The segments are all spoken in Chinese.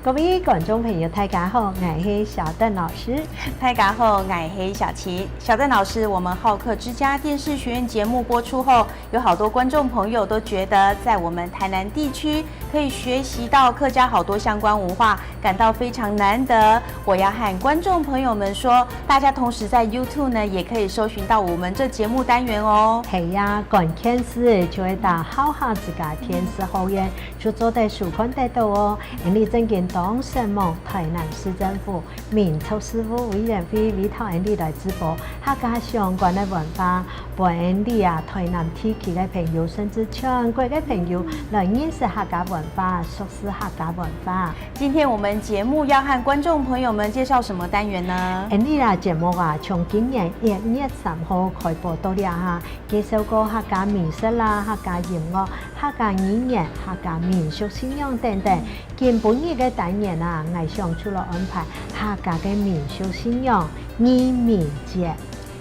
各位观众朋友，大家好，我是小邓老师。大家好，我是小琪。小邓老师，我们好客之家电视学院节目播出后，有好多观众朋友都觉得，在我们台南地区可以学习到客家好多相关文化，感到非常难得。我要和观众朋友们说，大家同时在 YouTube 呢，也可以搜寻到我们这节目单元哦。系呀，观天视就会打好好自家天视后院，就做在曙光得到哦。你正见当什么？台南市政府民俗事务委员会委托你来直播客家相关的文化，帮你啊台南地区的朋友，甚至全国的朋友来认识客家文化，熟悉客家文化。今天我们节目要和观众朋友们介绍什么单元呢？你啦节目啊，从今年1月3號開播到了哈，介紹過客家美食啦、客家音樂、客家語言、客家民俗信仰等等。今本日嘅單元啊，我想除了安排客家嘅民俗信仰移民節。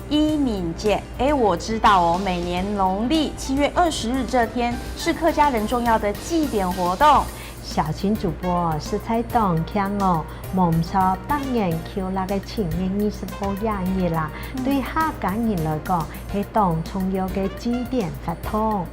移民节，我知道哦，每年农历7月20日这天是客家人重要的祭典活动。小青主播是在当腔哦，蒙受当然求那个前面20號日啦，對客家人來講係當重要嘅祭典活動。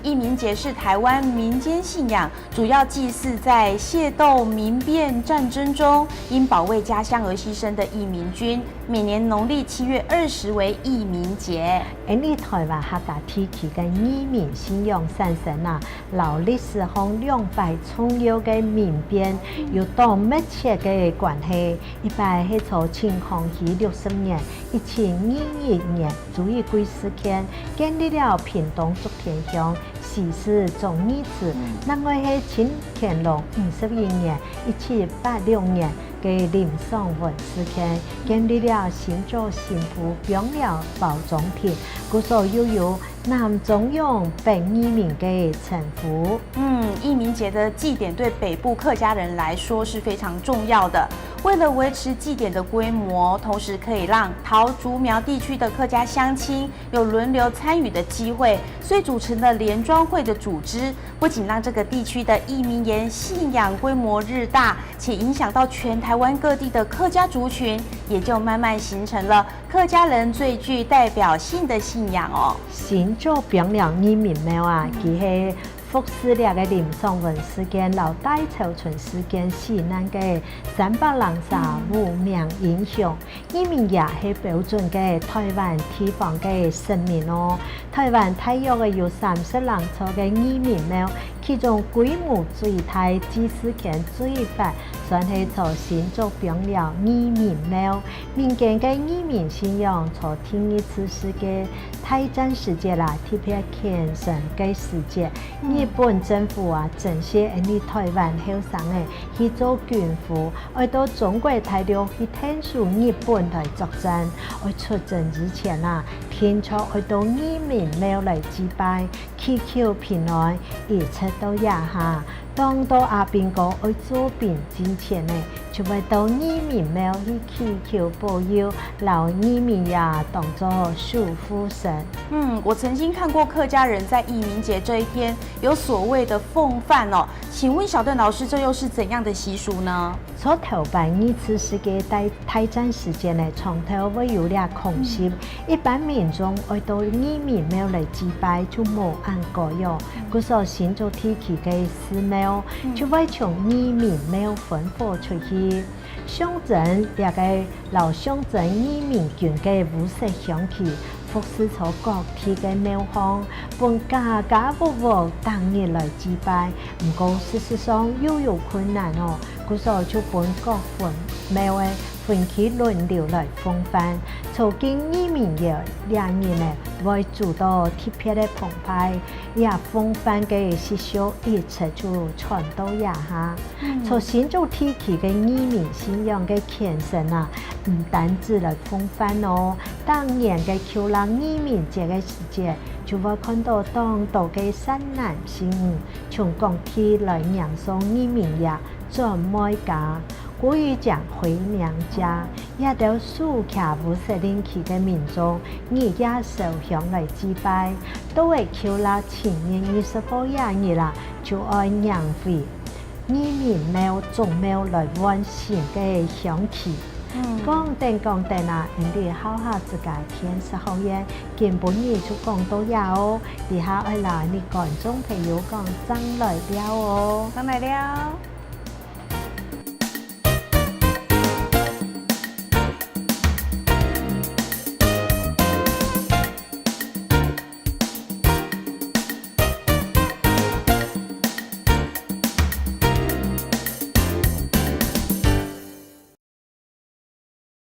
移民节是台湾民间信仰，主要祭祀在械鬥民变战争中因保卫家乡而牺牲的义民军。每年农历7月20為義民節。你台灣客家地區嘅移民信仰產生啊，老歷史上200重要嘅民變有當密切嘅關係。一般係從清康熙60年1721年主義貴事件建立了屏東竹田鄉西市總義祠，那麼係清乾隆51年1786年嘅林爽文事件建立了新竹新埔枋寮包裝田，故所又有南中央北移民嘅稱呼。義民節的祭典對北部客家人來說是非常重要的。為了維持祭典的規模，同時可以讓桃竹苗地區的客家鄉親有輪流參與的機會，所以組成了聯莊會的組織，不僅讓這個地區的義民園信仰規模日大，且影響到全台灣各地的客家族群，也就慢慢形成了客家人最具代表性的信仰哦。新竹枋寮移民廟啊，佢係福斯了嘅林爽文事件、老大潮村事件死難嘅365名英雄，移民也係標準嘅台灣地方嘅神明哦。台灣大約嘅有30人座嘅移民廟，其中規模最大、祭祀權最大，算係從新竹枋寮移民廟。民間嘅移民信仰從第一次世界大戰時節啦，特別虔誠嘅時節。日本政府啊，正式喺台灣後生嘅去做軍服，去到中國大陸去聽สู่日本來作戰。喺出征之前啊，天初去到移民廟嚟祭拜，祈求平安，一切都也下。當到阿邊個去做兵之前呢，就會到移民廟去祈求保佑，老移民呀當作守護神。我曾經看過客家人在義民節這一天有所謂的奉飯哦，請問小鄧老師，這又是怎樣的習俗呢？所頭辦2次世界大戰時間呢，從頭會有倆空襲，一般民眾去到移民廟嚟祭拜就無按過喲。故所新竹地區嘅寺廟就會從移民廟分佈出去，象徵倆個老象徵移民軍嘅武色香氣。服侍咗各地嘅廟方，本家家戶戶當日來祭拜，唔過事實上又有困難哦。故所就本各分廟嘅分期輪流來奉飯，從經移民業2年呢，會做到特別嘅澎湃，也奉飯嘅習俗一直就傳到也下。從新竹地區嘅移民信仰嘅虔誠啊，唔單止來奉飯哦，當年嘅求人移民節嘅時節，就會看到當道嘅新男性從各地來迎送移民也做每家。古語講回娘家，也到蘇卡武色靈氣嘅民眾，而家受香嚟祭拜，都會求啦前年20號日啦，就愛娘會。耳面貓、種貓來完成嘅香氣。講定啊，人哋好下自家天10號嘢，見本嘢就講到有，底下愛來你觀眾朋友講真來了哦，上來了。